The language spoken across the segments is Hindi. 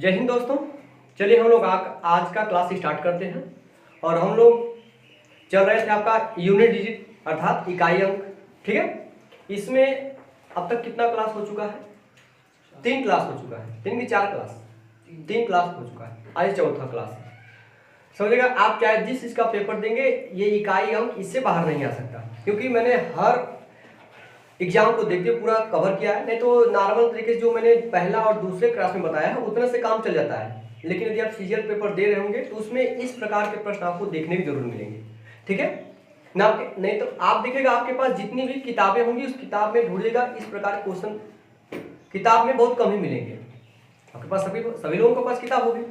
जय हिंद दोस्तों। चलिए हम लोग आज का क्लास स्टार्ट करते हैं। और हम लोग चल रहे थे आपका यूनिट डिजिट अर्थात इकाई अंक। ठीक है, इसमें अब तक कितना क्लास हो चुका है? 3 क्लास हो चुका है। 3 की 4 क्लास, 3 क्लास हो चुका है। आज चौथा क्लास है। समझिएगा, आप चाहे जिस इसका पेपर देंगे ये इकाई अंक इससे बाहर नहीं आ सकता, क्योंकि मैंने हर एग्जाम को देखते पूरा कवर किया है। नहीं तो नॉर्मल तरीके से जो मैंने पहला और दूसरे क्लास में बताया है उतने से काम चल जाता है, लेकिन यदि आप सीजीएल पेपर दे रहे होंगे तो उसमें इस प्रकार के प्रश्न आपको देखने की जरूर मिलेंगे। ठीक है ना? नहीं तो आप देखिएगा आपके पास जितनी भी किताबें होंगी उस किताब में ढूंढिएगा इस प्रकार के क्वेश्चन किताब में बहुत कम ही मिलेंगे। आपके पास सभी लोगों के पास किताब होगी।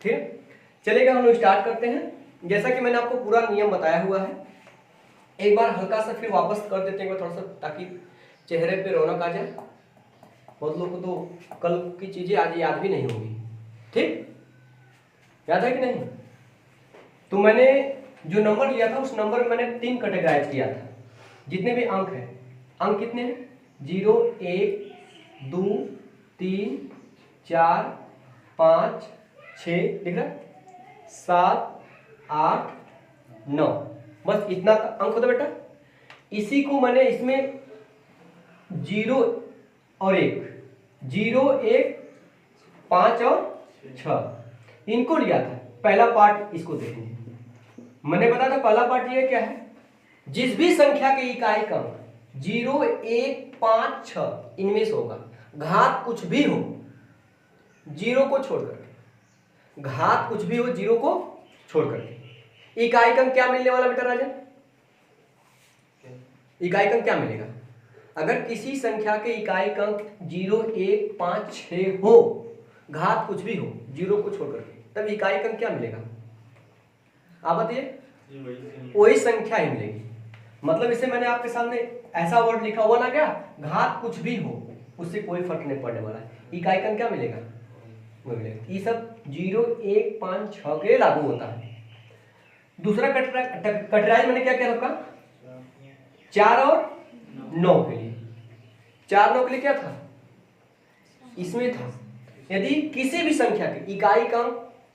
ठीक है, चलेगा हम लोग स्टार्ट करते हैं। जैसा कि मैंने आपको पूरा नियम बताया हुआ है, एक बार हल्का सा फिर वापस कर देते हैं थोड़ा सा, ताकि चेहरे पे रौनक आ जाए। बहुत लोग को तो कल की चीजें आज याद भी नहीं होगी। ठीक, याद है कि नहीं? तो मैंने जो नंबर लिया था उस नंबर में मैंने 3 कैटेगराइज किया था। जितने भी अंक हैं, अंक कितने हैं? 0, 1, 2, 3, 4, 5, 6, लिख रहा, 7, 8, 9, बस इतना अंक होता बेटा। इसी को मैंने इसमें 0 और 1, 0, 1, 5 और 6 इनको लिया था। पहला पार्ट इसको देखेंगे। मैंने बताया था पहला पार्ट ये क्या है, जिस भी संख्या के इकाई का 0, 1, 5, 6 इनमें से होगा, घात कुछ भी हो 0 को छोड़ करके, घात कुछ भी हो 0 को छोड़ करके, इकाई का क्या मिलने वाला बेटा राजन? इकाई का क्या मिलेगा? अगर किसी संख्या के इकाई का 0, 1, 5, 6 हो, घात कुछ भी हो 0 को छोड़ करके, तब इकाई का क्या मिलेगा? आप बताइए। वही संख्या ही मिलेगी। मतलब इसे मैंने आपके सामने ऐसा वर्ड लिखा हुआ ना, क्या घात कुछ भी हो उससे कोई फर्क नहीं पड़ने वाला है। इकाई का क्या मिलेगा? वो मिलेगा। ये सब 0, 1, 5, 6 के लागू होता है। दूसरा कटराई मैंने क्या क्या रखा? 4 और 9 के लिए। 4, 9 के लिए क्या था? इसमें था यदि किसी भी संख्या की इकाई का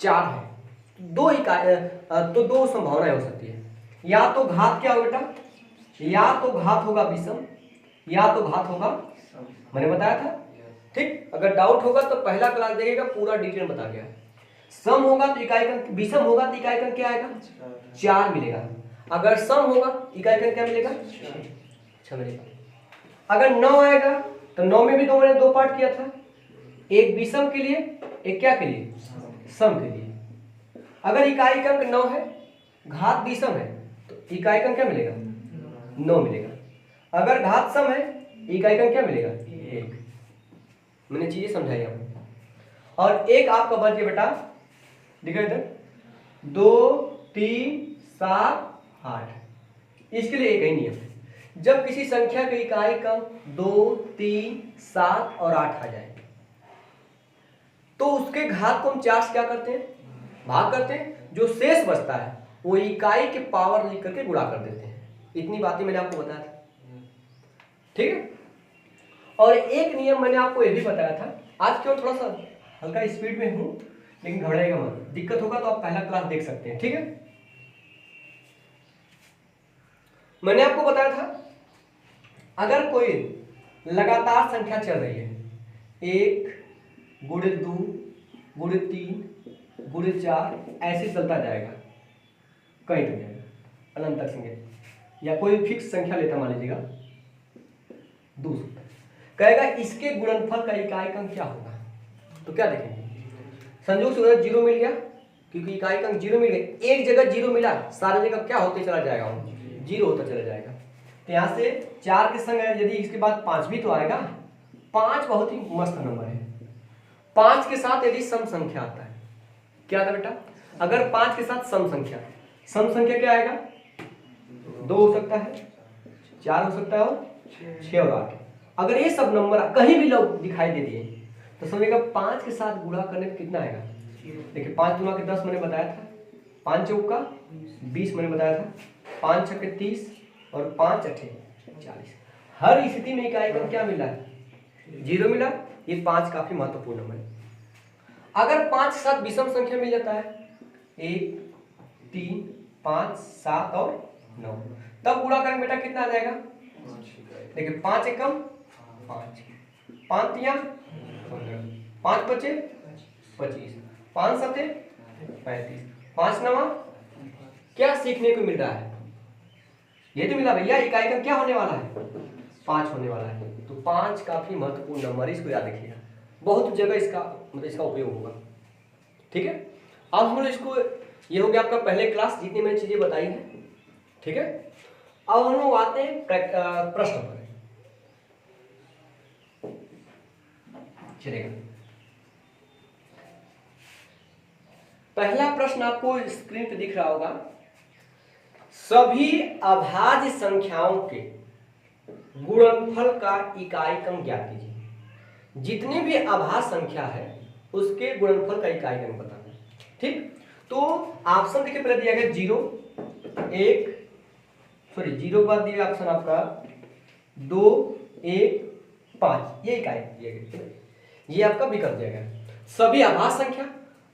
4 है, 2 इकाई तो 2 संभावनाएं हो सकती है। या तो घात क्या होगा बेटा? या तो घात होगा विषम, या तो घात होगा, मैंने बताया था। ठीक, अगर डाउट होगा तो पहला क्लास देखिएगा, पूरा डिटेल बता गया। सम होगा तो इकाई का, विषम होगा तो इकाई का क्या आएगा? 4 मिलेगा। अगर सम होगा इकाई का क्या मिलेगा? 6 मिलेगा। अगर 9 आएगा तो 9 में भी मैंने 2 पार्ट किया था, एक विषम के लिए, एक क्या के लिए? सम के लिए। अगर इकाई का 9 है, घात विषम है, तो इकाई का क्या मिलेगा? 9 मिलेगा। अगर घात सम है, इकाई का क्या मिलेगा? 1। मैंने चीजें समझाई आपको। और एक आपका बच गया बेटा, देखो इधर 2, 3, 7, 8। इसके लिए एक ही नियम है, जब किसी संख्या की इकाई का 2, 3, 7 और 8 आ जाए तो उसके घात को हम 4 से क्या करते हैं? भाग करते हैं। जो शेष बचता है वो इकाई के पावर लिख करके गुणा कर देते हैं। इतनी बातें मैंने आपको बताया था। ठीक है, और एक नियम मैंने आपको ये भी बताया था। आज क्यों थोड़ा सा हल्का स्पीड में हूं, लेकिन घबराएगा मत, दिक्कत होगा तो आप पहला क्लास देख सकते हैं। ठीक है, मैंने आपको बताया था अगर कोई लगातार संख्या चल रही है, 1 × 2 × 3 × 4 ऐसे चलता जाएगा, कहीं तक जाएगा अनंत तक संख्या, या कोई फिक्स संख्या लेता मान लीजिएगा 200, कहेगा इसके गुणनफल का इकाई का क्या होगा? तो क्या देखेंगे? संयोग से 0 मिल गया, क्योंकि इकाई का 0 मिल गया, एक जगह 0 मिला, सारी जगह क्या होते चला जाएगा? 0 होता चला जाएगा। तो यहाँ से 4 के संग यदि इसके बाद 5 भी तो आएगा। 5 बहुत ही मस्त नंबर है। 5 के साथ यदि सम संख्या आता है, क्या था बेटा? अगर 5 के साथ सम संख्या क्या आएगा? 2 हो सकता है, 4 हो सकता है, और 6 और 8। अगर ये सब नंबर कहीं भी लोग दिखाई दे दिए तो समझिएगा 5 के साथ गुणा करने में कितना आएगा? देखिए 5 गुणा के 10 मैंने बताया था, 5 चौक का 20 मैंने बताया था, 5 छक्के 30 और 5 अठे 40। हर स्थिति में इकाई का क्या मिला है? 0 मिला। ये 5 काफी महत्वपूर्ण नंबर है। अगर 5 के साथ विषम संख्या मिल जाता है 1 3 5 7 और 9, तब गुणा करेंगे बेटा कितना आ जाएगा? देखिए 5 एकम 5, 5 तिया 15, 5 बचे 25, 5 सते 35, 5 नवा। क्या सीखने को मिल रहा है? ये तो मिला भैया इकाई का क्या होने वाला है? 5 होने वाला है। तो 5 काफी महत्वपूर्ण नंबर, इसको याद रखिएगा, बहुत जगह इसका मतलब इसका उपयोग होगा। ठीक है, अब हम लोग इसको, ये हो गया आपका पहले क्लास जितनी मैंने चीजें बताई हैं। ठीक है, अब हम लोग आते हैं प्रश्न पर। चलेगा, पहला प्रश्न आपको स्क्रीन पे दिख रहा होगा। सभी अभाज्य संख्याओं के गुणनफल का इकाई क्रम ज्ञात कीजिए। जितनी भी अभाज्य संख्या है उसके गुणनफल का इकाई क्रम बताना। ठीक, तो ऑप्शन देखिए पहले दिया गया 0 1, सॉरी 0 के बाद दिया ऑप्शन आपका 2 1 5, ये इकाई दिया गया, ये आपका विकल्प दिया गया। सभी अभाज्य संख्या,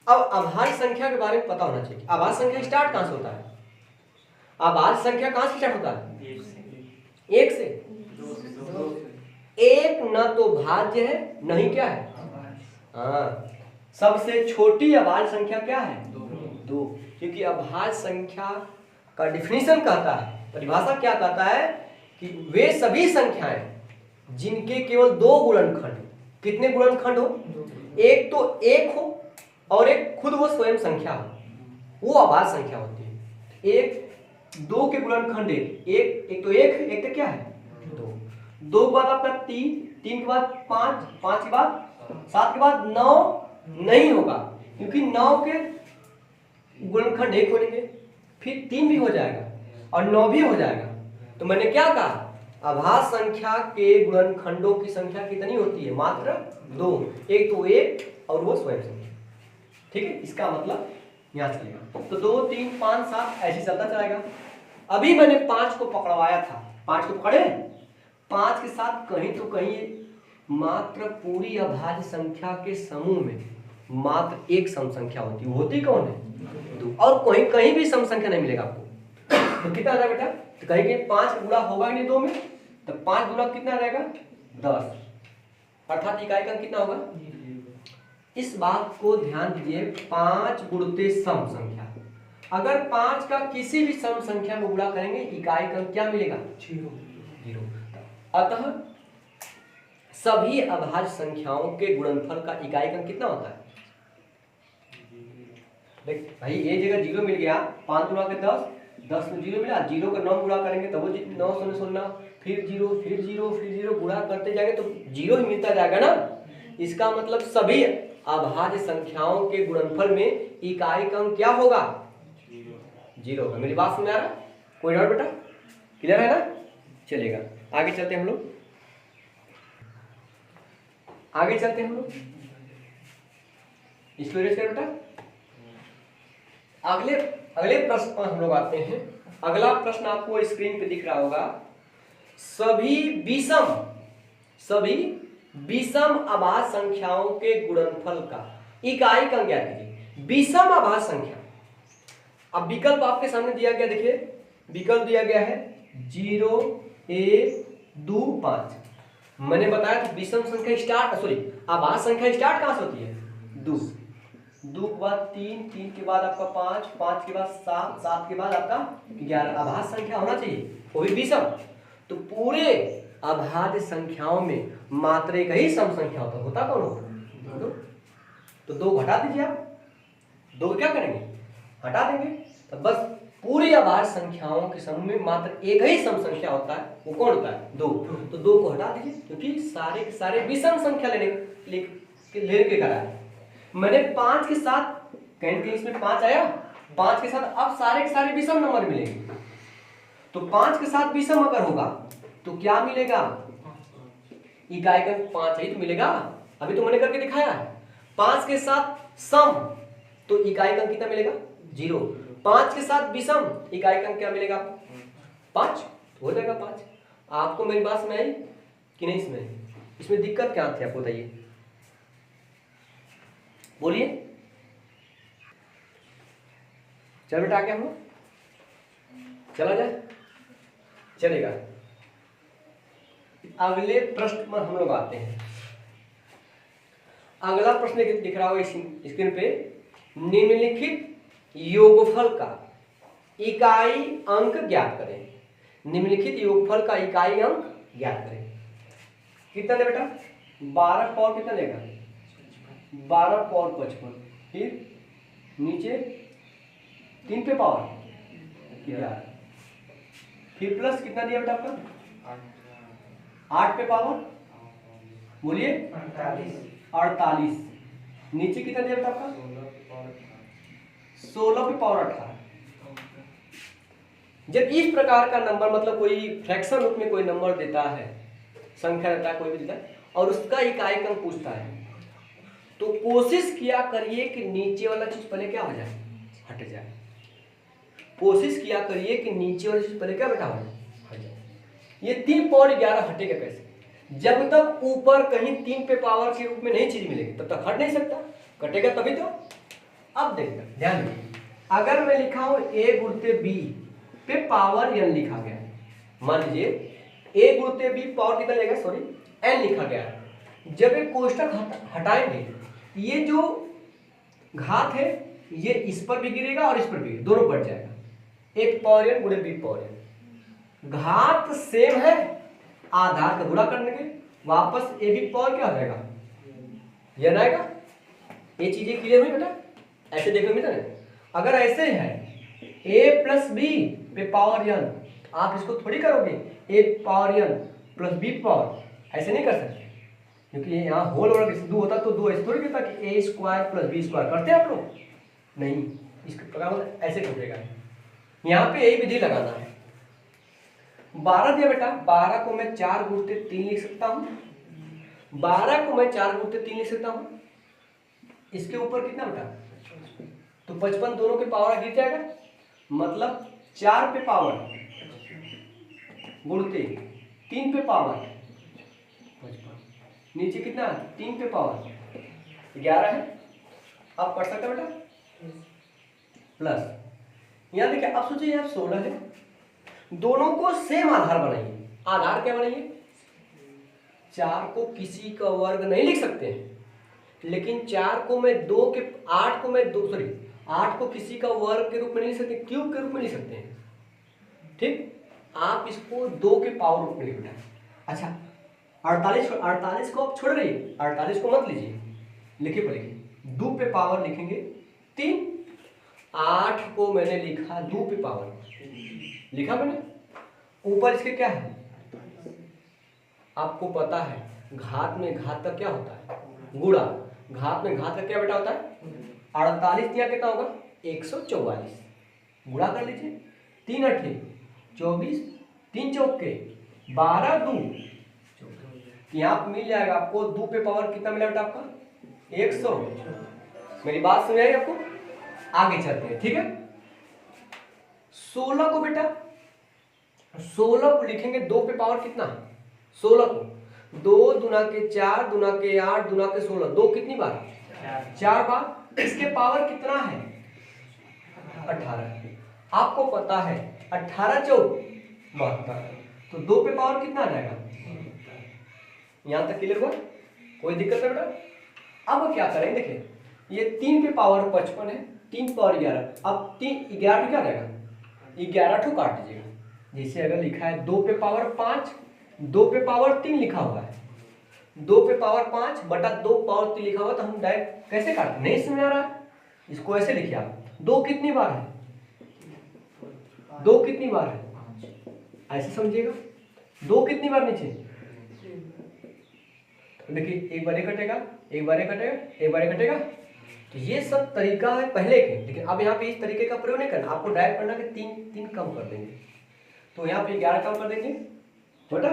अब अभाज्य संख्या के बारे में पता होना चाहिए। अभाज्य संख्या स्टार्ट कहां से होता है? अभाज्य संख्या कहां से स्टार्ट होता है? 1 से। 1 न तो भाज्य है नहीं क्या है? हाँ, सबसे छोटी अभाज्य संख्या क्या है? 2, क्योंकि अभाज्य संख्या का डिफिनीशन कहता है, परिभाषा क्या कहता है कि वे सभी संख्याएं जिनके केवल 2 गुणनखंड, कितने गुणनखंड हो? एक तो 1 हो और एक खुद वो स्वयं संख्या हो, वो अभाज्य संख्या होती है। एक 2 के गुणनखंड एक तो 1 एक तो क्या है? 2 के बाद आपका 3 के बाद 5 के बाद 7 के बाद 9 नहीं होगा, क्योंकि 9 के गुणनखंड 1 होंगे, फिर 3 भी हो जाएगा और 9 भी हो जाएगा। तो मैंने क्या कहा? अभाज्य संख्या के गुणनखंडों की संख्या कितनी होती है? मात्र 2, एक तो 1 और वो स्वयं संख्या। ठीक है, इसका मतलब यहां चलेगा। तो 2 3 5 7 ऐसे चलता चलेगा। अभी मैंने 5 को पकड़वाया था, 5 को पकड़े, 5 के साथ कहीं तो कहीं मात्र पूरी अभाज्य संख्या के समूह में मात्र एक सम संख्या होती है। होती कौन है? 2, और कहीं भी सम संख्या नहीं मिलेगा आपको। तो कितना आ रहा है बेटा? तो कहीं 5 गुणा होगा नहीं 2 में, तो 5 गुणा कितना रहेगा? 10, अर्थात इकाई का कितना होगा? इस बात को ध्यान दीजिए, 5 गुणते सम संख्या, अगर 5 का किसी भी सम संख्या में गुणा करेंगे इकाई का क्या मिलेगा? 0। अतः सभी अभाज्य संख्याओं के गुणनफल का इकाई क्रम कितना होता है? देख भाई, ये जगह 0 मिल गया, 5 गुणा के 10, 10 में 0 मिला, 0 का 9 गुणा करेंगे तो वो 9 16, फिर 0 फिर 0 फिर 0 गुणा करते जाएंगे तो 0 ही मिलता जाएगा ना। इसका मतलब सभी अभाज्य संख्याओं के गुणनफल में इकाई क्रम क्या होगा? 0 होगा। मेरी बात समझ आ रहा? कोई डाउट बेटा? क्लियर है ना? चलेगा, आगे चलते हैं हम लोग, आगे चलते हैं हम लोग, इसको रेज कर बेटा। अगले प्रश्न पर हम लोग आते हैं। अगला प्रश्न आपको स्क्रीन पे दिख रहा होगा। सभी विषम अभाज्य संख्याओं के गुणनफल का इकाई क्रम ज्ञात कीजिए। विषम अभाज्य संख्या, अब विकल्प आपके सामने दिया गया, देखिए विकल्प दिया गया है 0 1 2 5। मैंने बताया था विषम संख्या स्टार्ट, सॉरी अभाज्य संख्या स्टार्ट कहां से होती है? 2 के बाद 3 के बाद आपका 5 के बाद 7 के बाद आपका 11 अभाज्य संख्या होना चाहिए, वो भी विषम। तो पूरे अभाज्य संख्याओं में मात्र एक ही सम संख्या होता कौन होगा? 2। तो 2 घटा दीजिए आप, 2 क्या करेंगे? हटा देंगे। तो बस पूरी अभाज्य संख्याओं के समूह में मात्र एक ही सम संख्या होता है, वो कौन होता है? 2। तो 2 को हटा दीजिए, क्योंकि सारे के सारे विषम संख्या लेने के करा है। मैंने 5 के साथ कहीं इसमें 5 आया, 5 के साथ अब सारे के सारे विषम नंबर मिलेंगे। तो 5 के साथ विषम अगर होगा तो क्या मिलेगा? इकाई क्रम 5 ही तो मिलेगा, अभी तो मैंने करके दिखाया है। 5 के साथ सम तो इकाई क्रम कितना मिलेगा? 0। 5 के साथ विषम इकाई क्रम क्या मिलेगा? 5, हो जाएगा 5। आपको मेरी बात समझ आई कि नहीं समझ? इसमें दिक्कत क्या थी आपको बताइए? बोलिए। चल बेटा आगे हम लोग चला जाए, चलेगा। अगले प्रश्न में हम लोग आते हैं। अगला प्रश्न दिख रहा होगा स्क्रीन पे, निम्नलिखित योगफल का इकाई अंक ज्ञात करें। निम्नलिखित योगफल का इकाई अंक ज्ञात करें। कितना दे बेटा? 12 पावर कितना देगा? 12 पावर 55, फिर नीचे 3 पे पावर 11, फिर प्लस कितना दिया बेटा आपका? 8 पे पावर, बोलिए 48, नीचे कितना दिया बेटा आपका? 16 पे पावर 18। जब इस प्रकार का नंबर, मतलब कोई फ्रैक्शन रूप में कोई नंबर देता है, संख्या देता है, कोई भी देता है, और उसका इकाई अंक पूछता है, तो कोशिश किया करिए कि नीचे वाला चीज पहले क्या हो जाए? हट जाए। कोशिश किया करिए कि नीचे वाली चीज पहले क्या बेटा हो जाए? ये 3 पावर 11 हटेगा कैसे? जब तक ऊपर कहीं 3 पे पावर के रूप में नहीं चीज मिलेगी तब तक हट नहीं सकता, कटेगा तभी तो। अब देखिए ध्यान दीजिए, अगर मैं लिखा हूं a गुणते b पे पावर n लिखा गया है, मान लीजिए a गुणते b पावर कितना लेगा? सॉरी n लिखा गया है। जब एक कोष्टक हटाएंगे, ये जो घात है ये इस पर भी गिरेगा और इस पर भी, दोनों बढ़ जाएगा। a पावर n गुणे b पावर n, घात सेम है, आधार का गुणा करने के वापस ए बी पावर क्या हो जाएगा? n आएगा। ये चीजें क्लियर हुई बेटा? ऐसे देखो मित्र, अगर ऐसे है a प्लस बी पे पावर n, आप इसको थोड़ी करोगे a power n plus b power, ऐसे नहीं कर सकते, क्योंकि यहाँ होल और दो होता तो दो ऐसे थोड़ी कहता कि a square plus b square करते हैं आप लोग, नहीं, इसका प्रकार ऐसे टूटेगा। यहाँ पे यही विधि लगाना है। 12 दिया बेटा, 12 को मैं 4 गुणते 3 लिख सकता हूँ, 12 को मैं 4 गुणते 3 लिख सकता हूँ। इसके ऊपर कितना बेटा? तो 55 दोनों के पावर गिर जाएगा, मतलब 4 पे पावर गुणते 3 पे पावर 55, नीचे कितना? 3 पे पावर 11 है। आप पढ़ सकते बेटा प्लस, यहाँ देखिए अब सोचिए यहाँ 16 है, दोनों को सेम आधार बनाइए। आधार क्या बनाइए? 4 को किसी का वर्ग नहीं लिख सकते हैं, लेकिन 4 को मैं 2 के 8 को मैं 2 सॉरी 8 को किसी का वर्ग के रूप में नहीं लिख सकते, क्यूब के रूप में लिख सकते हैं। ठीक, आप इसको 2 के पावर रूप में लिख बेटा। अच्छा 48 को आप छोड़ रहिए, 48 को मत लीजिए, लिखिए पर लिखिए 2 पे पावर लिखेंगे 3, 8 को मैंने लिखा 2 पे पावर लिखा मैंने, ऊपर इसके क्या है? आपको पता है घात में घात का क्या होता है? गुणा। घात में घात का क्या बेटा होता है? 48 दिया कितना होगा? 144, गुणा कर लीजिए, 3 8 24, 3 चौके 12, 2 यहाँ मिल जाएगा आपको 2 पे पावर कितना मिला बेटा आपका? 100। मेरी बात सुन आई आपको? आगे चलते हैं, ठीक है। 16 को बेटा, 16 को लिखेंगे 2 पे पावर कितना? 16 को 2 दुना के 4 दुना के 8 दुना के 16, 2 कितनी बार? 4 बार। इसके पावर कितना है? 18। आपको पता है 18 चौक 72, तो 2 पे पावर कितना आ जाएगा? यहां तक क्लियर हुआ? कोई दिक्कत है बेटा? अब क्या करें, देखिए ये 3 पे पावर 55 है, 3 पावर 11, अब 3 11 क्या रहेगा? 11 ठो काट दीजिएगा। जैसे अगर लिखा है 2 पे पावर 5, 2 पे पावर 3 लिखा हुआ है, 2 पे पावर 5 बटा 2 पावर 3 लिखा हुआ, तो हम डायरेक्ट कैसे काटते? नहीं समझ आ रहा है, इसको ऐसे लिखिए आप। 2 कितनी बार है? 2 कितनी बार है? ऐसे समझिएगा। 2 कितनी बार नीचे? देखिए एक बार ये कटेगा, एक बार ये कटेगा, एक बार ये कटेगा। तो ये सब तरीका है पहले के, लेकिन अब यहाँ पे इस तरीके का प्रयोग नहीं करना, आपको डायरेक्ट करना कि 3 कम कर देंगे। तो यहाँ पे 11 कम कर देंगे बेटा,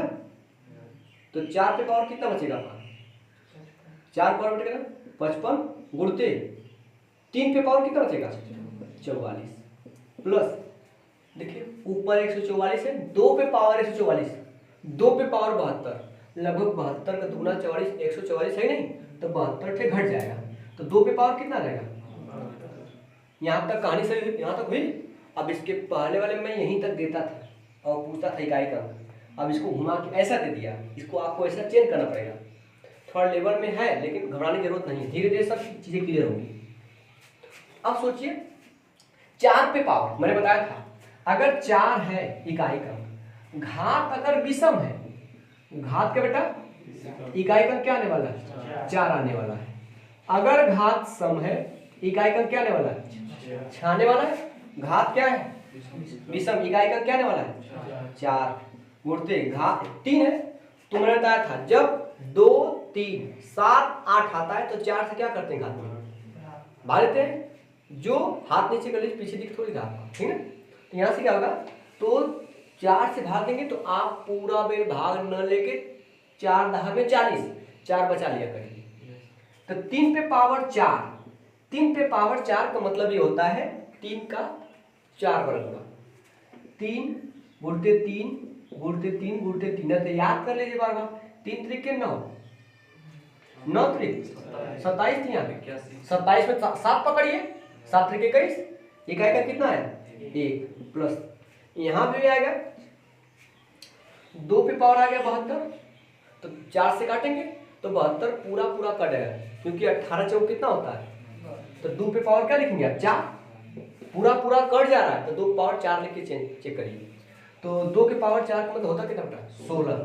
तो 4 पे पावर कितना बचेगा आपका? 4 पावर बचेगा 55 गुणते 3 पे पावर कितना बचेगा? 44 प्लस देखिए ऊपर 144 है, 2 पे पावर 144, 2 पे पावर 72, लगभग 72 का दुगना 44, 144 है नहीं, तो 72 से घट जाएगा, तो 2 पे पावर कितना रहेगा? यहाँ तक कहानी सही हुई, यहाँ तक हुई। अब इसके पहले वाले में यहीं तक देता था और पूछता था इकाई का, अब इसको घुमा के ऐसा दे दिया, इसको आपको ऐसा चेंज करना पड़ेगा। थोड़ा लेवल में है लेकिन घबराने की जरूरत नहीं है, धीरे धीरे सब चीज़ें क्लियर होंगी। अब सोचिए 4 पे पावर, मैंने बताया था अगर 4 है इकाई का, घात अगर विषम है, घात क्या बेटा? इकाई का क्या आने वाला है? 4 आने वाला है। अगर घात सम है, इकाई का क्या आने वाला है? 6 आने वाला है। घात क्या है? विषम, इकाई का क्या आने वाला है? 4 गुणते घात 3 है। तो मैंने बताया था जब 2 3 7 8 आता है तो 4 से क्या करते हैं? घात में भाग लेते हैं, जो हाथ नीचे कर लीजिए, पीछे दिख थोड़ी घात, ठीक है। तो यहाँ से क्या होगा? तो 4 से भाग देंगे तो आप पूरा बेर भाग न लेके 4 दहा में 40, 4 बचा लिया करिए। तो 3 पे पावर 4, 3 पे पावर 4 का मतलब ये होता है 3 का 4 वर्ग होगा। 3 गुणते 3 गुणते 3 गुणते 3, तो याद कर लीजिए बार बार। 3 त्रिक 9, 9 त्रिक 27, यहाँ पे 27 में 7 पकड़िए, 7 त्रिक 21, इकाई का कितना है? 1 प्लस यहाँ पे भी आएगा 2 पे पावर आ गया 72, तो 4 से काटेंगे तो 72 पूरा पूरा कट जाएगा, क्योंकि 18 चौक कितना होता है? तो 2 पे पावर क्या लिखेंगे आप? 4, पूरा पूरा कट जा रहा है तो 2 पावर 4 लिख के चेक करिए। तो 2 के पावर 4 का मतलब होता कितना बेटा? 16।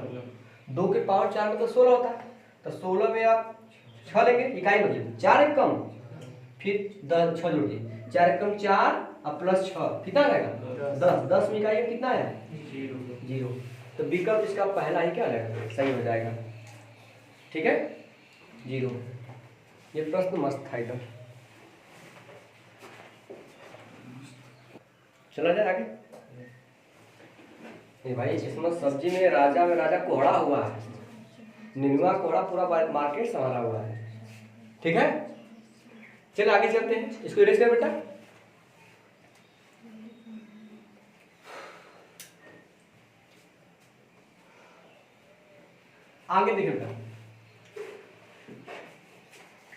2 के पावर 4 मतलब 16 होता है। तो 16 में आप 6 लेंगे, इकाई मतलब 4 एक कम, फिर 10 6 जोड़िए, 4 एक कम 4 और प्लस 6 कितना रहेगा? 10। 10 में इकाई कितना है? 0। तो विकल्प इसका पहला ही क्या रहेगा? सही हो जाएगा, ठीक है, 0। ये प्रश्न मस्त था एकदम। चला जाए आगे। ये भाई इसमें सब्जी में राजा कोहड़ा हुआ है, निनुआ कोहड़ा पूरा मार्केट संभाला हुआ है, ठीक है। चलिए आगे चलते हैं, इसको इरेज कर बेटा। आगे देखिए बेटा,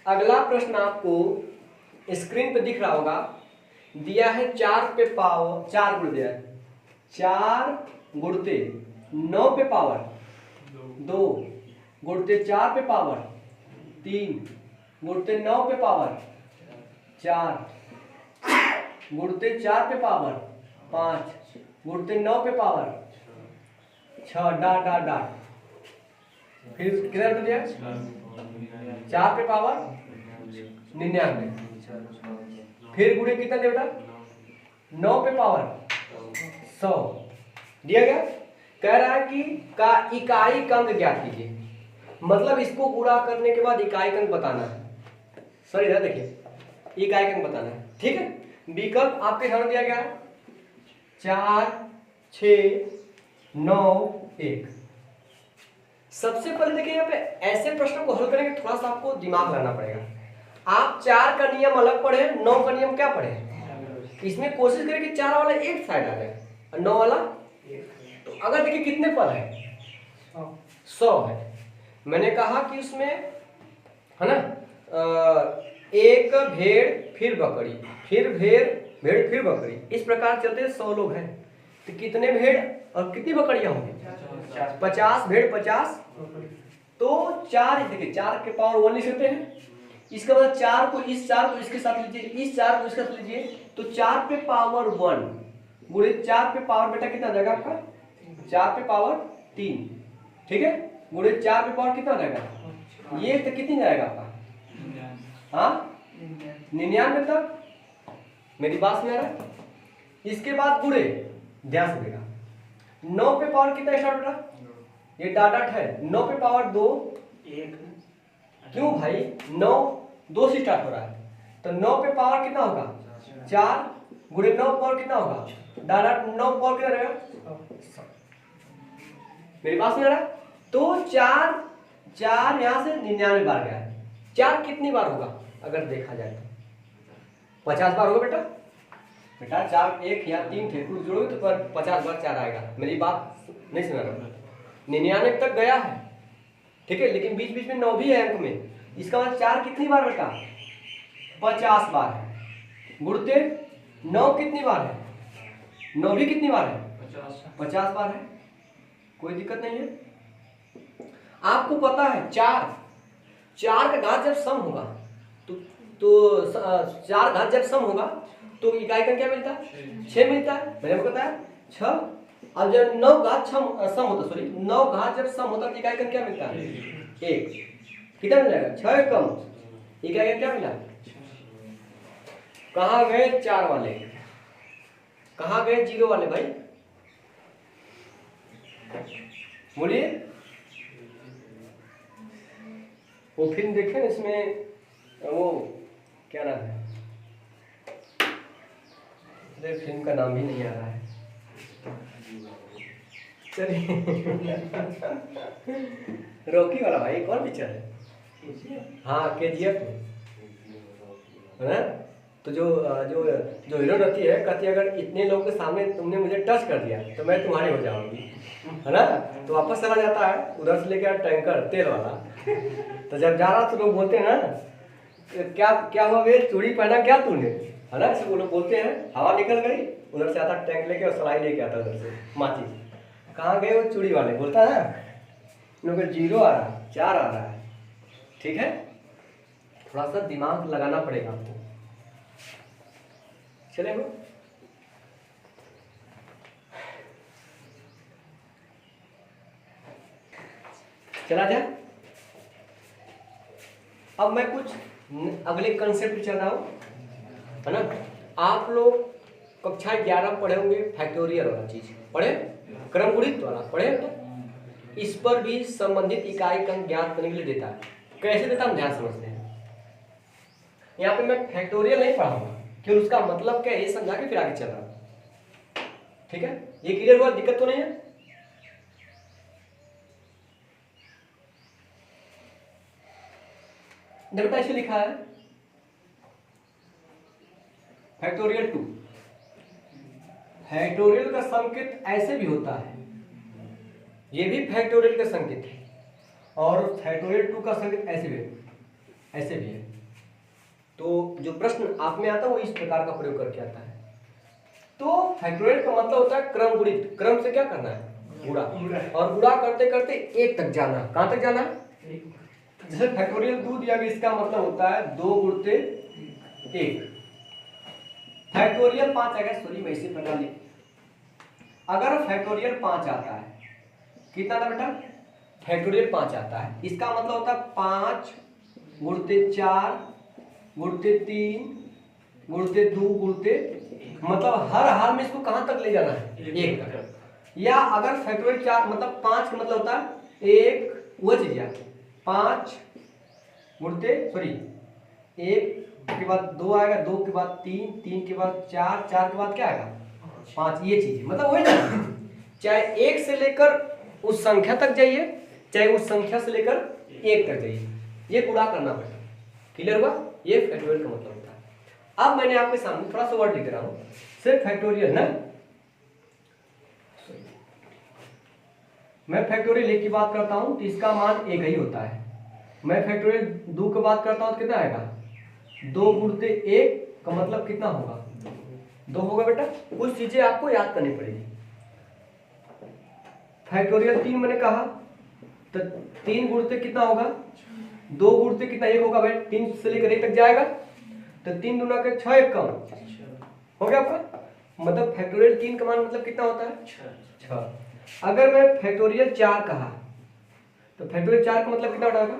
अगला प्रश्न आपको स्क्रीन पे दिख रहा होगा, दिया है 4 पे पावर 4 गुण दिया है, 4 गुणते 9 पे पावर 2 गुणते 4 पे पावर 3 गुणते 9 पे पावर 4 गुणते 4 पे पावर 5 गुणते 9 पे पावर 6 डाट डाट डाट, फिर कितना कर दिया? 4 पे पावर 99, फिर गुणे कितना दे बेटा? 9 पे पावर 100 दिया गया। कह रहा है कि का इकाई अंक ज्ञात कीजिए, मतलब इसको गुणा करने के बाद इकाई अंक बताना है। सॉरी ना, देखिए इकाई अंक बताना है, ठीक है। विकल्प आपके सामने दिया गया है 4 6 9 1। सबसे पहले देखिए यहाँ पे ऐसे प्रश्नों को हल करने के थोड़ा सा आपको दिमाग लगाना पड़ेगा। आप 4 का नियम अलग पढ़े, 9 का नियम क्या पढ़े, इसमें कोशिश करें कि 4 वाला एक साइड आ जाए और 9 वाला। तो अगर देखिए कितने पद है? 100 है। मैंने कहा कि उसमें है ना एक भेड़ फिर बकरी, फिर भेड़ फिर बकरी, इस प्रकार चलते 100 लोग हैं। तो कितने भेड़ और कितनी बकरियां होंगी? 50 भेड़ 50। तो 4 देखिए 4 के पावर 1 लिख सकते हैं। इसका मतलब 4 को इसके साथ लीजिए, इस 4 को इसके साथ लीजिए, तो 4 पे पावर 1 गुणे 4 पे पावर बेटा कितना जाएगा आपका? 4 पे पावर 3, ठीक है, गुणे 4 पे पावर कितना जाएगा? ये तो कितनी जाएगा आपका? हाँ 99 तक। मेरी बात में आ रहा है? इसके बाद गुणे, ध्यान से देखा 9 पे पावर कितना स्टार्ट बेटा? ये डाटा है 9 पे पावर 2 1। क्यों भाई? 9 2 से स्टार्ट हो रहा है, तो 9 पे पावर कितना होगा? 4 गुणे 9 पावर कितना होगा? डाटा 9 पावर कितना रहेगा? मेरी पास में आ रहा है? तो 4 यहां से 99 बार गया है। 4 कितनी बार होगा अगर देखा जाए तो? 50 बार होगा बेटा। बेटा 4 1 या 3 थे, कुछ जोड़ोगे तो 50 बार 4 आएगा। मेरी बात नहीं सुना रहा? 99 तक गया है, ठीक है, लेकिन बीच बीच में 9 भी है अंक में। इसका मतलब 4 कितनी बार बेटा? 50 बार है, गुणते 9 कितनी बार है, 9 भी कितनी बार है, 50 बार है। कोई दिक्कत नहीं है। आपको पता है 4 का घात जब सम होगा तो 4 घात जब सम होगा तो इकाई का क्या मिलता है, 6 मिलता है। मैंने आपको बताया 6। अब जब 9 घात सम होता, सॉरी 9 घात जब सम होता तो इकाई का क्या मिलता है, 1। कितना मिल जाएगा, 6 कम इकाई का क्या मिला। कहाँ गए 4 वाले, कहाँ गए 0 वाले भाई, बोलिए। वो फिल्म देखे ना, इसमें वो क्या नाम है, अरे फिल्म का नाम ही नहीं आ रहा है, चलिए रॉकी वाला भाई, कौन पिक्चर है, हाँ KGF है ना। तो जो जो जो हीरो रहती है, कहती है अगर इतने लोगों के सामने तुमने मुझे टच कर दिया तो मैं तुम्हारी हो जाऊंगी, है ना। तो वापस चला जाता है, उधर से लेकर टैंकर तेल वाला। तो जब जा रहा तो लोग बोलते हैं ना, क्या क्या हुआ बे, चूड़ी पहना क्या तूने, है ना। ऐसे वो लोग बोलते हैं, हवा निकल गई, उधर से आता टैंक लेके और सलाई लेके आता उधर से माचिस। कहाँ गए वो चूड़ी वाले, बोलता है लोग 0 आ रहा है, 4 आ रहा है। ठीक है, थोड़ा सा दिमाग लगाना पड़ेगा आपको। चलेगा, चला जाए। अब मैं कुछ अगले कंसेप्ट चल रहा हूं, है ना। आप लोग कक्षा 11 पढ़े होंगे, फैक्टोरियल वाला चीज पढ़े, क्रमगुणित वाला पढ़े। इस पर भी संबंधित इकाई का ज्ञात करने के लिए देता है। कैसे देता हम ध्यान समझते हैं। यहाँ पे मैं फैक्टोरियल नहीं पढ़ाऊंगा, क्यों, उसका मतलब क्या है ये समझा के फिर आगे चल रहा हूं। ठीक है, ये क्लियर हुआ, दिक्कत तो नहीं है। देखो ऐसे लिखा है फैक्टोरियल 2। फैक्टोरियल का संकेत ऐसे भी होता है, ये भी फैक्टोरियल का संकेत है, और फैक्टोरियल 2 का संकेत ऐसे भी है। तो जो प्रश्न आप में आता है वो इस प्रकार का प्रयोग करके आता है। तो फैक्टोरियल का मतलब होता है क्रम गुणित, क्रम से क्या करना है, गुणा, और गुणा करते करते 1 तक जाना। कहां तक जाना है, जैसे फैक्टोरियल 2 दिया गया, इसका मतलब होता है 2 गुणते 1। फैक्टोरियल 5 आएगा, सॉरी मैं इसी प्रकार लिख, अगर फैक्टोरियल 5 आता है, कितना था बेटा, फैक्टोरियल 5 आता है, इसका मतलब होता है 5 गुणते 4 गुणते 3 गुणते 2 गुणते, मतलब हर हाल में इसको कहां तक ले जाना है, 1 तक। या अगर फैक्टोरियल 4 मतलब 5 का मतलब होता है 1, वो चीज है 5 गुणते, सॉरी 1 के बाद 2 आएगा, 2 के बाद 3, 3 के बाद 4, 4 के बाद क्या आएगा, 5। ये चीज है, मतलब वही ना, चाहे 1 से लेकर उस संख्या तक जाइए, चाहे उस संख्या से लेकर 1 तक जाइए, ये गुणा करना पड़ेगा। क्लियर हुआ, ये फैक्टोरियल का मतलब होता है। अब मैंने आपके सामने थोड़ा सा वर्ड लिख रहा हूं, सिर्फ फैक्टोरियल ना, मैं फैक्टोरियल 1 की बात करता हूं तो इसका मान 1 ही होता है। मैं फैक्टोरियल 2 की बात करता हूं तो कितना आएगा, 2 गुणते 1 का मतलब कितना होगा, 2 होगा बेटा। कुछ चीजें आपको याद करनी पड़ेगी। फैक्टोरियल 3 मैंने कहा तो 3 गुणते कितना होगा, 2 गुणते कितना, 1 होगा भाई, 3 से लेकर 1 तक जाएगा तो 3 दूना के 6, 1 कम हो गया आपका। मतलब फैक्टोरियल 3 का मान मतलब कितना होता है, 6। अगर मैं फैक्टोरियल 4 कहा तो फैक्टोरियल 4 का मतलब कितना उठाएगा,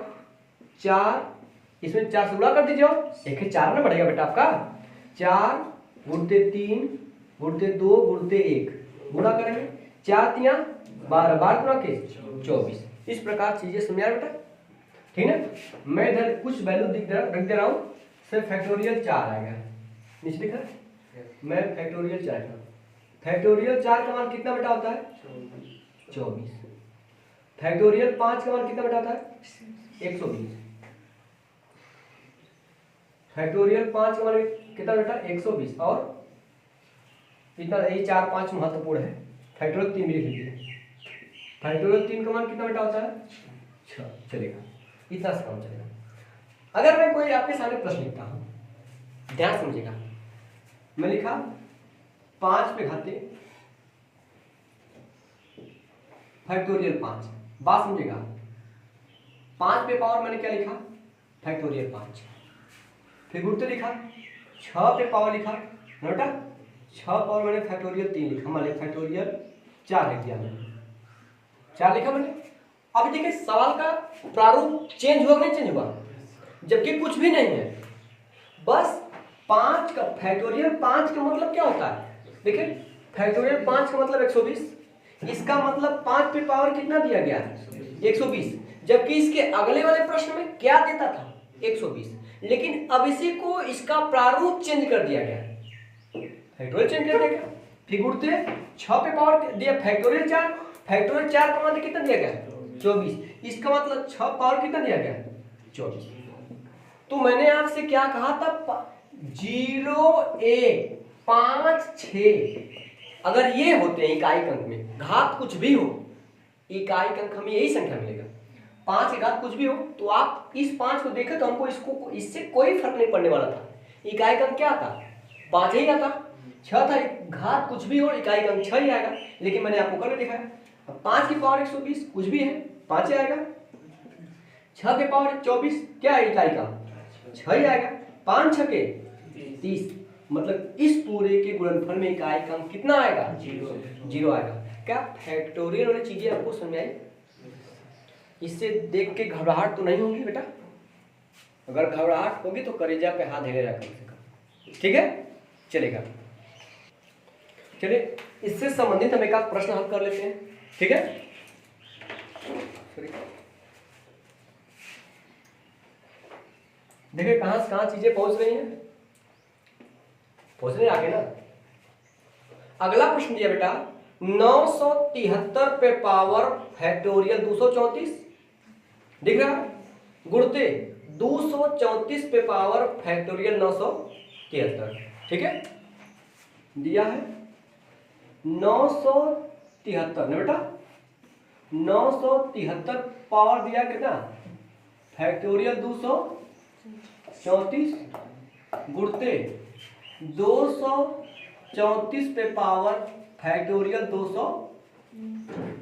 4, इसमें 4 से गुणा कर दीजिए, 1 है 4 ना बढ़ेगा बेटा आपका। 4 गुणते 3 गुणते 2 गुणते 1 गुणा करेंगे, 4 3 12, 12 गुणा के 24। इस प्रकार चीजें समझ आ बेटा, ठीक है। मैं इधर कुछ वैल्यू रख दे रहा हूं, सिर्फ फैक्टोरियल 4 आएगा, नीचे लिखा है मैं फैक्टोरियल 4 का, फैक्टोरियल 4 का मान कितना बेटा होता है, 24। फैक्टोरियल 5 का मान कितना बेटा होता है, 120। फैक्टोरियल 5 का मान कितना बेटा, 120। और इतना, ये 4 5 महत्वपूर्ण है। फैक्टोरियल 3 भी लिख लीजिए, फैक्टोरियल 3 का मान कितना बेटा होता है, 6। चलेगा, इतना सा काम चलेगा। अगर मैं कोई आपके सामने प्रश्न लिखता हूं, ध्यान समझिएगा, मैं लिखा 5 पे घाते फैक्टोरियल 5, बात समझिएगा। 5 पे पावर मैंने क्या लिखा, फैक्टोरियल 5, फिर गुणते लिखा 6 पे पावर लिखा बेटा 6 पावर मैंने फैक्टोरियल 3 लिखा, मान लिया फैक्टोरियल 4 लिख दिया मैंने, 4 लिखा मैंने। अब देखिए सवाल का प्रारूप चेंज हुआ नहीं चेंज हुआ, जबकि कुछ भी नहीं है, बस 5 का फैक्टोरियल 5 का मतलब क्या होता है, देखिए फैक्टोरियल 5 का मतलब 120, इसका मतलब 5 पे पावर कितना दिया गया है 120, जबकि इसके अगले वाले प्रश्न में क्या देता था 120, लेकिन अब इसी को इसका प्रारूप चेंज कर दिया गया, फैक्टोरियल चेंज कर दिया गया। फिर गुणते 6 पे पावर दिया फैक्टोरियल 4, फैक्टोरियल 4 का मतलब कितना दिया गया 24, इसका मतलब 6 पावर कितना दिया गया 24। तो मैंने आपसे क्या कहा था 0 1 5 6, अगर ये होते हैं इकाई अंक में, घात कुछ भी हो, इकाई अंक हमें यही संख्या मिलेगा, 5 की घात कुछ भी हो, तो आप इस 5 को देखें तो हमको इसको इससे कोई फर्क नहीं पड़ने वाला था, इकाई अंक क्या था 5 ही आता, 6 था, घात कुछ भी हो इकाई अंक 6 ही आएगा, लेकिन मैंने आपको कल दिखाया 5 की पावर 120 कुछ भी है 5 ही आएगा, 6 के पावर 24 क्या है इकाई का 6 ही आएगा, 5 6 के 30, मतलब इस पूरे के गुणनफल में इकाई का अंक कितना आएगा 0 आएगा। क्या फैक्टोरियल वाली चीजें आपको समझ आई, इससे देख के घबराहट तो नहीं होगी बेटा, अगर घबराहट होगी तो करेजा पे हाथ धरेगा कम से कम, ठीक है चलेगा। चलिए इससे संबंधित हम एक आध प्रश्न हल कर लेते हैं, ठीक है। देखिए कहां से कहां चीजें पहुंच रही हैं, पहुंचने आगे ना। अगला प्रश्न दिया बेटा 973 पे पावर फैक्टोरियल 234 दिख रहा है, गुणते 234 पे पावर फैक्टोरियल 973, ठीक है दिया है 973 ना बेटा, 973 पावर दिया कितना फैक्टोरियल 234 गुणते 234 पे पावर फैक्टोरियल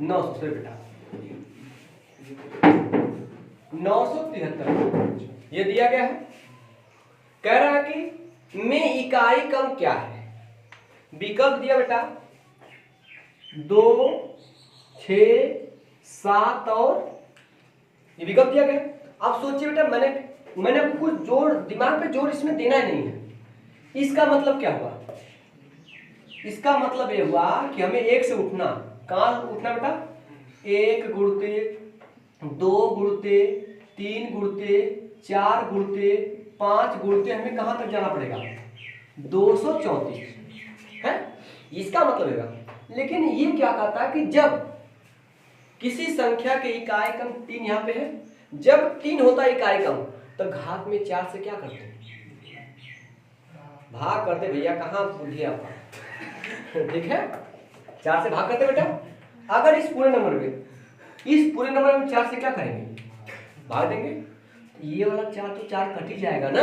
900 बेटा 973 ये दिया गया है, कह रहा है कि में इकाई अंक क्या है, विकल्प दिया बेटा 2 6 7 और ये विकल्प दिया गया। आप सोचिए बेटा मैंने आपको कुछ जोर दिमाग पे जोर इसमें देना ही नहीं है, इसका मतलब क्या हुआ, इसका मतलब ये हुआ कि हमें 1 से उठना, कहां उठना बेटा 1 गुणते 2 गुणते 3 गुणते 4 गुणते 5 गुणते हमें कहां तक जाना पड़ेगा 234 है, इसका मतलब है। लेकिन ये क्या कहता है कि जब किसी संख्या के इकाई अंक 3 यहाँ पे है, जब 3 होता है इकाई अंक तो घात में 4 से क्या करते हैं भाग करते भैया, कहाँ बुद्धि आप ठीक है 4 से भाग करते बेटा। अगर इस पूरे नंबर में 4 से क्या करेंगे भाग देंगे, ये वाला 4 तो 4 कट ही जाएगा ना,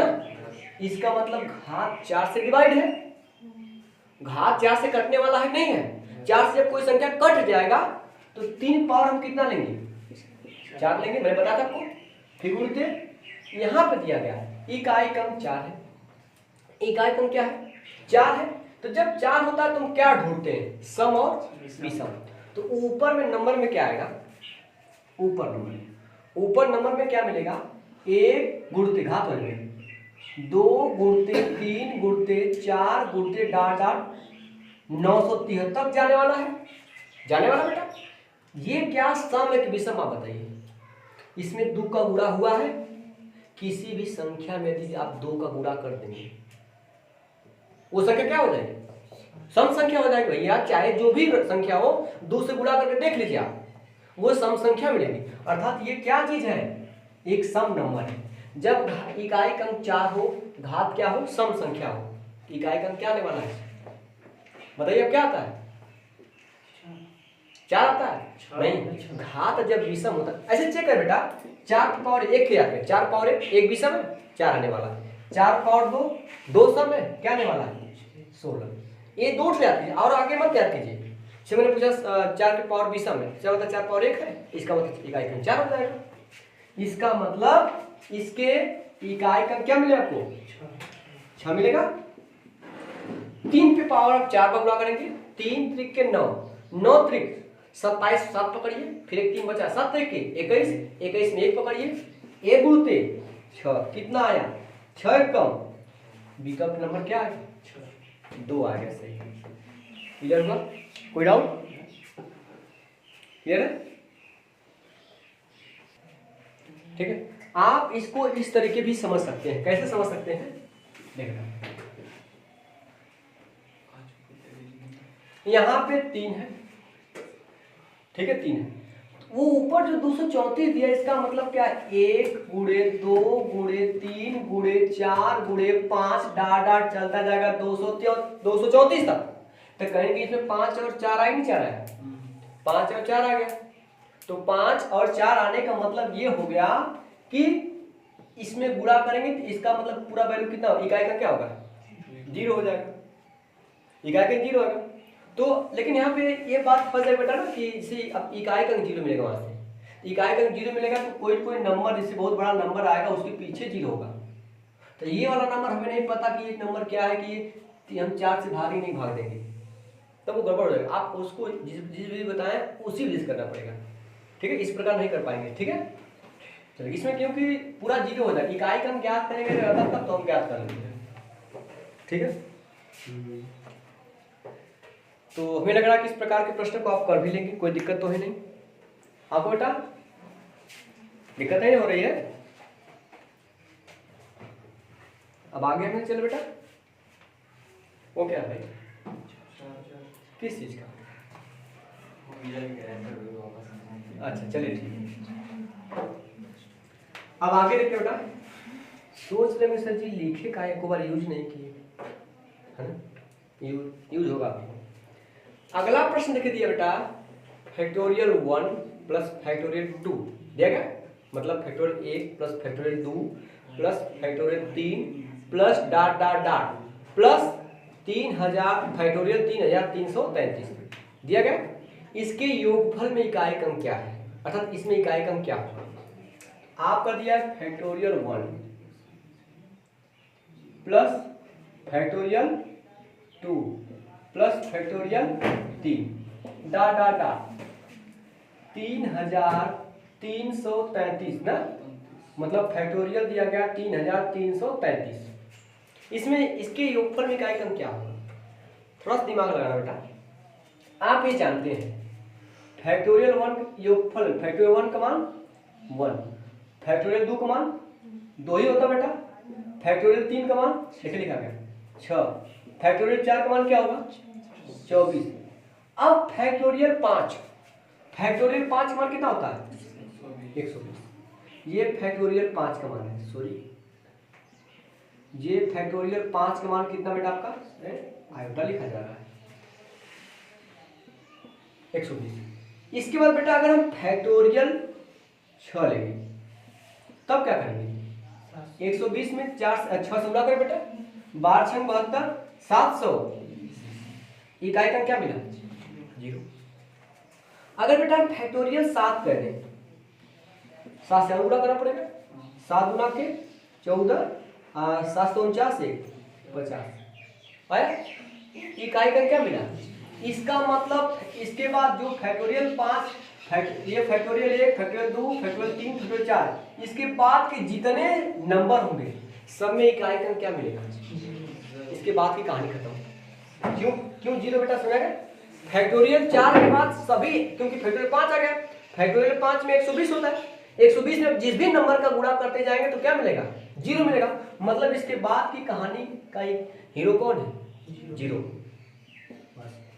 इसका मतलब घात 4 से डिवाइड है, घात 4 से कटने वाला है नहीं है, 4 से जब कोई संख्या कट जाएगा तो 3 पावर हम कितना लेंगे 4 लेंगे, मैंने बताया था आपको। फिर यहाँ पे दिया गया इकाई अंक 4 है, इकाई अंक क्या है 4 है, तो जब 4 होता है तुम क्या ढूंढते हैं सम और विषम, तो ऊपर में नंबर में क्या आएगा, ऊपर नंबर में क्या मिलेगा 1 गुणते घात हो जाएगा 2 गुणते 3 गुणते 4 गुणते डाट 973 जाने वाला बेटा। ये क्या सम है कि विषम आप बताइए, इसमें 2 का गुणा हुआ है, किसी भी संख्या में यदि आप 2 का गुणा कर देंगे वो संख्या क्या हो जाएगी सम संख्या हो जाएगी भैया, चाहे जो भी संख्या हो 2 से गुणा करके देख लीजिए आप, वो सम संख्या मिलेगी। अर्थात ये क्या चीज है एक सम नंबर है, जब इकाई अंक 4 हो घात क्या हो सम संख्या हो, इकाई अंक क्या आने वाला है बताइए अब क्या आता है 4 आता है नहीं, घात जब विषम होता है ऐसे चेक कर बेटा 4 की पावर 1 के आते हैं, 4 पावर 1 विषम है 4 आने वाला है, 4 पावर 2, 2 सम है क्या आने वाला है 16। ये 2 से याद कीजिए और आगे मत याद कीजिए। से मैंने पूछा 4 की पावर 20 सम है, क्या होता है 4 पावर 1 है, इसका मतलब इकाई क्रम 4 हो जाएगा। इसका मतलब इसके इकाई क्रम क्या मिलेगा आपको 6 मिलेगा। 3 पे पावर आप 4 पर गुणा करेंगे, 3 त्रिक के 9, 9 त्रिक 27, 7 पकड़िए, फिर एक 3 बचा, 7 त्रिक के 21, 21 में 1 पकड़िए, 1 गुणते 6 कितना आया 6 कम, विकल्प नंबर क्या है 2 आ गया सही। क्लियर हुआ, कोई डाउट, क्लियर है, ठीक है। आप इसको इस तरीके भी समझ सकते हैं, कैसे समझ सकते हैं देखना, यहां पे 3 है, ठीक है 3 है, वो ऊपर जो 234 दिया इसका मतलब क्या 1 गुणे 2 गुणे 3 गुणे 4 गुणे 5 डाट डाट चलता जाएगा 234 तक। तो कहेंगे इसमें 5 और 4 आई नहीं, 4 आया, 5 और 4 आ गया। तो 5 और 4 आने का मतलब ये हो गया कि इसमें गुणा करेंगे तो इसका मतलब पूरा वैल्यू कितना होगा, इकाई का क्या होगा 0 हो जाएगा, इकाई का 0 होगा। तो लेकिन यहाँ पे ये बात फंस जाए बेटा ना कि इसे अब इकाई का 0 मिलेगा, वहां से इकाई का 0 मिलेगा तो कोई कोई नंबर जैसे बहुत बड़ा नंबर आएगा उसके पीछे 0 होगा। तो ये वाला नंबर हमें नहीं पता कि ये नंबर क्या है कि हम 4 से भाग ही नहीं भाग देंगे, तब वो गड़बड़ हो जाएगा। आप उसको जिस भी बताएं उसी लिस्ट करना पड़ेगा, ठीक है, इस प्रकार नहीं कर पाएंगे, ठीक है। चलिए इसमें क्योंकि पूरा 0 हो जाएगा, इकाई का हम ज्ञात करेंगे तब तो हम ज्ञात कर लेंगे, ठीक है। तो हमें लग रहा है कि इस प्रकार के प्रश्न को आप कर भी लेंगे, कोई दिक्कत तो है नहीं आपको बेटा, दिक्कत नहीं हो रही है। अब आगे हमें चलो बेटा, वो क्या है किस चीज का, अच्छा चलिए ठीक है। अब आगे देखिए बेटा, सोच रहे सर जी लिखे का एक बार यूज नहीं किए, है ना, यूज होगा आपको। अगला प्रश्न देख दिया बेटा, फैक्टोरियल 1 प्लस फैक्टोरियल 2 दिया गया, मतलब factorial 1 plus factorial 2 plus factorial 3 plus dot dot dot plus 3000 factorial 3333 दिया गया। इसके योगफल में इकाई क्रम क्या है, अर्थात इसमें इकाई क्रम क्या होगा। आप कर दिया factorial 1 plus factorial 2 plus factorial 3 डा डा डा 3333 ना, मतलब फैक्टोरियल दिया गया 3333। इसमें इसके योगफल में इकाई क्रम क्या होगा, थोड़ा सा दिमाग लगाना बेटा। आप ये जानते हैं फैक्टोरियल 1 योगफल, फैक्टोरियल 1 का मान 1, फैक्टोरियल 2 का मान 2 ही होता बेटा, फैक्टोरियल 3 का मान लिखा गया 6, फैक्टोरियल 4 का मान क्या होगा 24। अब फैक्टोरियल 5, फैक्टोरियल 5 का मान कितना होता है 120। ये फैक्टोरियल 5 का मान है, सॉरी ये फैक्टोरियल 5 का मान कितना बेटा आपका आयोटा लिखा जा रहा है 120। इसके बाद बेटा अगर हम फैक्टोरियल 6 लेंगे तब क्या करेंगे, 120 में 4 6 से गुणा करें बेटा, 12 6 72 700, इकाई का क्या मिला 0। अगर बेटा हम फैक्टोरियल 7 कर दें, 7 से गुणा करना पड़ेगा, 7 गुणा के 14 7 49 50 आया, इकाई का क्या मिला। इसका मतलब इसके बाद जो फैक्टोरियल 5 ये फैक्टोरियल 1 फैक्टोरियल 2 फैक्टोरियल 3 फैक्टोरियल 4, इसके बाद के जितने नंबर होंगे सब में इकाई का क्या मिलेगा, इसके बाद की कहानी खत्म। क्यों 0 बेटा सुनेगा, फैक्टोरियल 4 के बाद सभी, क्योंकि फैक्टोरियल 5 आ गया, फैक्टोरियल 5 में 120 होता है, 120 में जिस भी नंबर का गुणा करते जाएंगे तो क्या मिलेगा 0 मिलेगा, मतलब इसके बाद की कहानी का हीरो कौन है 0।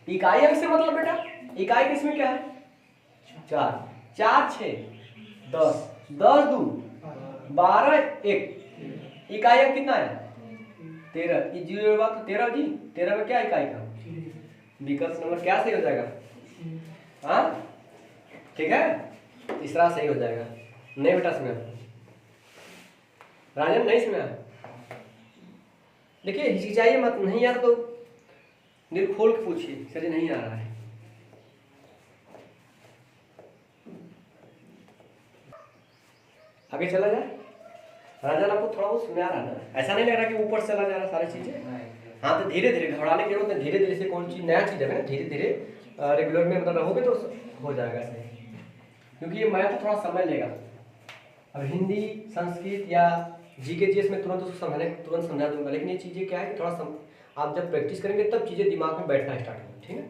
इकाई अंक से मतलब बेटा इकाई किसमें क्या है 4, 4 6 10 10 2 12 1, इकाई अंक कितना है 13, ये 0 बात 13 जी, 13 में क्या इकाई का विकल्प नंबर क्या सही हो जाएगा, हाँ ठीक है तीसरा सही हो जाएगा। नहीं बेटा सुना राजन, नहीं सुना देखिए हिचकिचाइए मत, नहीं यार तो दिल खोल के पूछिए, चलिए नहीं आ रहा है। आगे चला जाए। राजन आपको थोड़ा बहुत सुना रहा ना, ऐसा नहीं लग रहा कि ऊपर से चला जा रहा सारी चीजें। हाँ तो धीरे धीरे, घबराने की जरूरत नहीं, धीरे धीरे से कौन चीज नया चीज है ना, धीरे धीरे रेगुलर में मतलब रहोगे तो हो जाएगा सही, क्योंकि ये मैथ थोड़ा समय लेगा। अब हिंदी संस्कृत या जीके जीएस में तुरंत उसको तुरंत समझा दूंगा, लेकिन ये चीजें क्या है कि थोड़ा आप जब प्रैक्टिस करेंगे तब चीजें दिमाग में बैठना स्टार्ट होगा, ठीक है।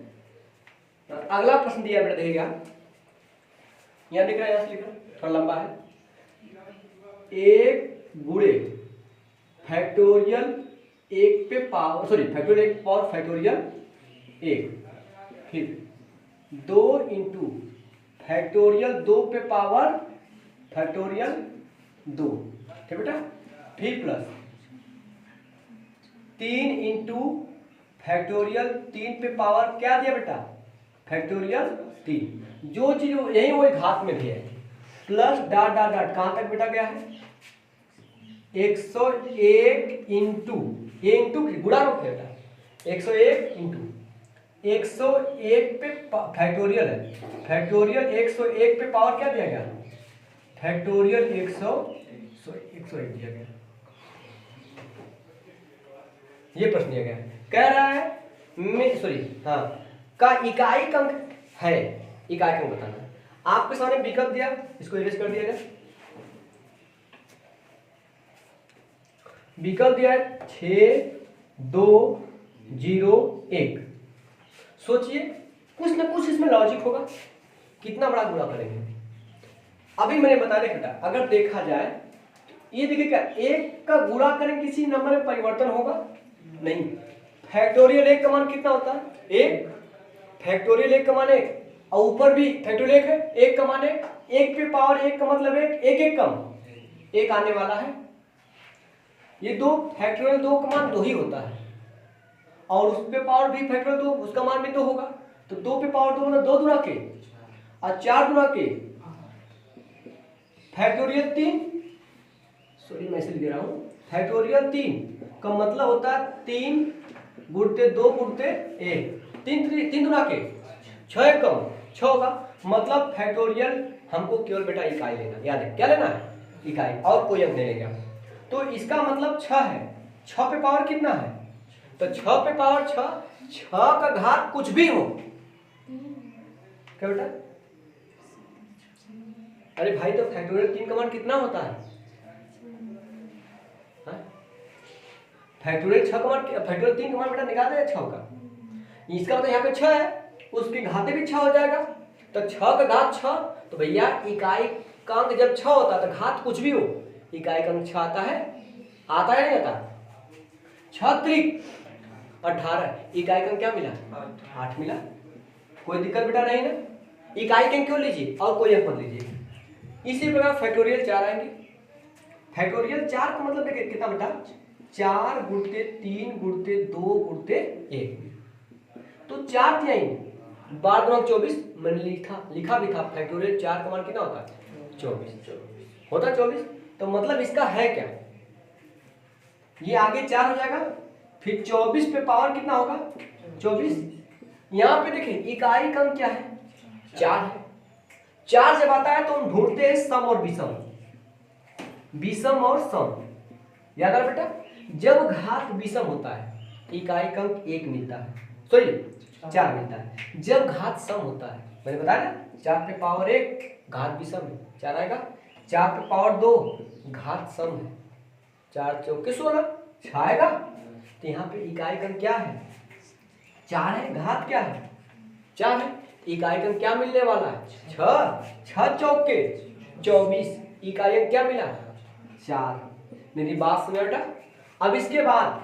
अगला प्रश्न दिया बेटा, देखिएगा यहाँ दिख रहा है, यहाँ से लिख रहा है, थोड़ा लंबा है। एक गुणे फैक्टोरियल एक पे पावर, सॉरी फैक्टोरियल एक पावर फैक्टोरियल एक, फिर 2 इंटू फैक्टोरियल 2 पे पावर फैक्टोरियल 2, ठीक बेटा, फिर प्लस 3 इंटू फैक्टोरियल 3 पे पावर क्या दिया बेटा, फैक्टोरियल 3। जो चीज यही वही घात में भी है, प्लस डॉट डॉट डॉट कहां तक बेटा गया है, 101 इंटू, ये इंटू गुणा रूप है बेटा, 101 इंटू 101 पे फैक्टोरियल है, फैक्टोरियल 101 पे पावर क्या दिया गया, फैक्टोरियल 101 दिया गया। ये प्रश्न दिया गया कह रहा है सॉरी हाँ का इकाई अंक है, इकाई अंक बताना। आपके सामने विकल्प दिया, इसको इरेज कर दिया जाए। विकल्प दिया है 6 2 0 1। सोचिए कुछ ना कुछ इसमें लॉजिक होगा, कितना बड़ा गुणा करेंगे। अभी मैंने बता दिया बेटा, अगर देखा जाए ये देखिए क्या, एक का गुणा करें किसी नंबर में परिवर्तन होगा नहीं। फैक्टोरियल एक का मान कितना होता है, एक, फैक्टोरियल एक का मान एक, और ऊपर भी फैक्टोरियल एक है, एक का मान एक, एक पे पावर एक का मतलब एक, एक एक कम एक आने वाला है। ये दो फैक्टोरियल 2 का मान 2 ही होता है, और उस पे पावर भी फैक्टोरियल 2 उसका मान भी 2 होगा, तो 2 पे पावर 2 मतलब 2 गुना के और 4 गुना के फैक्टोरियल 3, सॉरी मैं इसे लिख रहा हूं, फैक्टोरियल 3 का मतलब होता है 3 गुणते 2 गुणते 1, 3 गुना के 6 कम 6 होगा, मतलब फैक्टोरियल हमको केवल बेटा इकाई लेना, याद है क्या लेना है, इकाई, और कोई अंक नहीं लेगा। तो इसका मतलब 6 है, 6 पे पावर कितना है, तो 6 पे पावर 6 का घात कुछ भी हो, क्या बेटा, अरे भाई तो फैक्टोरियल 3 का मान कितना होता है, फैक्टोरियल 6 का मान, फैक्टोरियल 3 का मान बेटा निकाल दे 6 का, इसका मतलब यहाँ पे 6 है, उसके घाते भी 6 हो जाएगा, तो 6 का घात 6, तो भैया इकाई का अंक जब 6 होता है तो घात कुछ भी हो, इकाई का अंक 6 आता है नहीं आता, 6 त्रिक 18, इकाई का अंक क्या मिला 8 मिला, कोई दिक्कत बेटा नहीं ना, इकाई का अंक क्यों लीजिए और कोई अंक मत लीजिए। इसी प्रकार फैक्टोरियल 4 आएंगे, फैक्टोरियल 4 का मतलब देखिए कितना बेटा, 4 गुणते 3 गुणते 2 गुणते 1, तो 4 तिहाई 12 गुणा 24, मैंने लिखा भी था, फैक्टोरियल 4 का मान कितना होता है 24 होता है 24, तो मतलब इसका है क्या, ये आगे 4 हो जाएगा, फिर 24 पे पावर कितना होगा 24, यहाँ पे देखिए इकाई का अंक क्या है 4 है, 4 जब आता है तो हम ढूंढते हैं सम और विषम, विषम और सम, याद आ बेटा, जब घात विषम होता है इकाई का अंक 1 मिलता है, सॉरी 4 मिलता है, जब घात सम होता है मैंने बताया ना, 4 पे पावर 1 घात विषम है 4 आएगा, 4 पे पावर 2 घात सम है 4 चौके 16 6 आएगा, तो यहाँ पे इकाई का अंक क्या है 4 है, घात क्या है 4 है, इकाई का अंक क्या मिलने वाला है 6 चौके 24, इकाई अंक क्या मिला 4। मेरी बात समझ बेटा। अब इसके बाद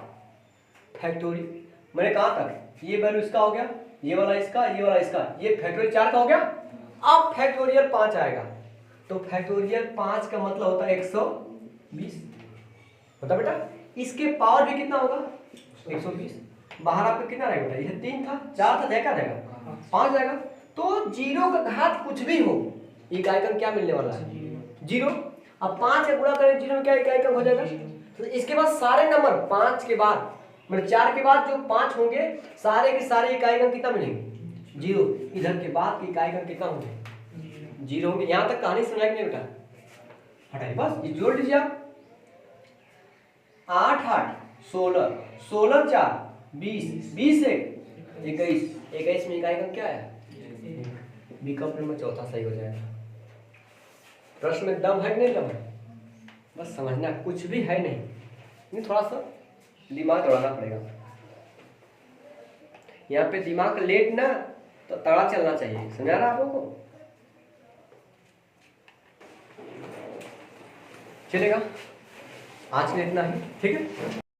फैक्टोरियल मैंने कहा तक, ये वैल्यू इसका हो गया, ये वाला इसका, ये वाला इसका, ये फैक्टोरियल 4 का हो गया। अब फैक्टोरियल 5 आएगा, तो फैक्टोरियल 5 का मतलब होता है 120 होता बेटा, इसके पावर भी कितना होगा 120, बाहर आपका कितना रहेगा बेटा, ये 3 था 4 था, देखा जाएगा 5 जाएगा, तो 0 का घात कुछ भी हो इकाई का क्या मिलने वाला है 0। अब 5 से गुणा करें 0 में क्या इकाई का हो जाएगा, तो इसके बाद सारे नंबर 5 के बाद मतलब 4 के बाद जो 5 होंगे सारे के सारे इकाई अंक कितना मिलेंगे 0। इधर के बाद के इकाई अंक कितना होंगे 0 होंगे। यहाँ तक कहानी सुना कि नहीं बेटा, हटाइए बस ये जोड़ लीजिए आप। 8 8 16 16 4 20 20 21 21 में इकाई अंक क्या है विकल्प नंबर चौथा सही हो जाएगा। प्रश्न में दम है कि नहीं दम है, बस समझना कुछ भी है नहीं, थोड़ा सा दिमाग दौड़ाना पड़ेगा। यहाँ पे दिमाग लेट ना तो तड़ा चलना चाहिए, समझा रहा आप लोगों को, चलेगा। आज के लिए इतना ही, ठीक है।